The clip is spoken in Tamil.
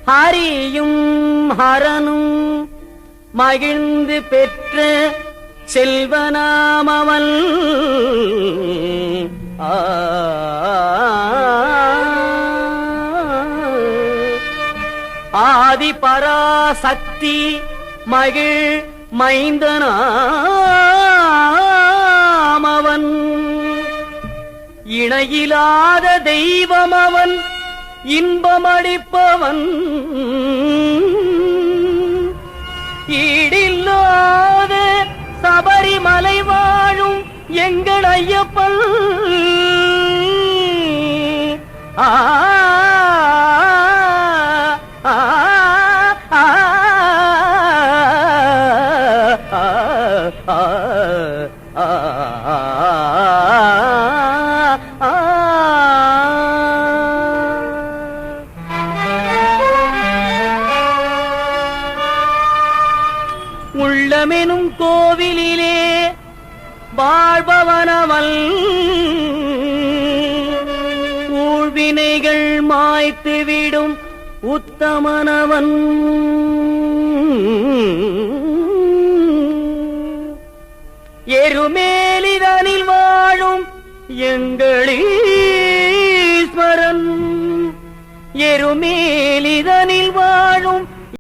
ஹரியும் ஹரனும் மகிழ்ந்து பெற்ற செல்வனாமவன் ஆதி பராசக்தி மகிழ் மைந்தனாமவன் இணையிலாத தெய்வம் அவன் இன்பமளிப்பவன் ஈடில்லாத சபரிமலை வாழும் எங்கள் ஐயப்பன் ஆ உள்ளமெனும் கோவிலிலே வாழ்பவனவன் ஊழ்வினைகள் மாய்த்துவிடும் உத்தமனவன் எருமேலிதனில் வாழும் எங்களீஸ்வரன் எருமேலிதனில் வாழும்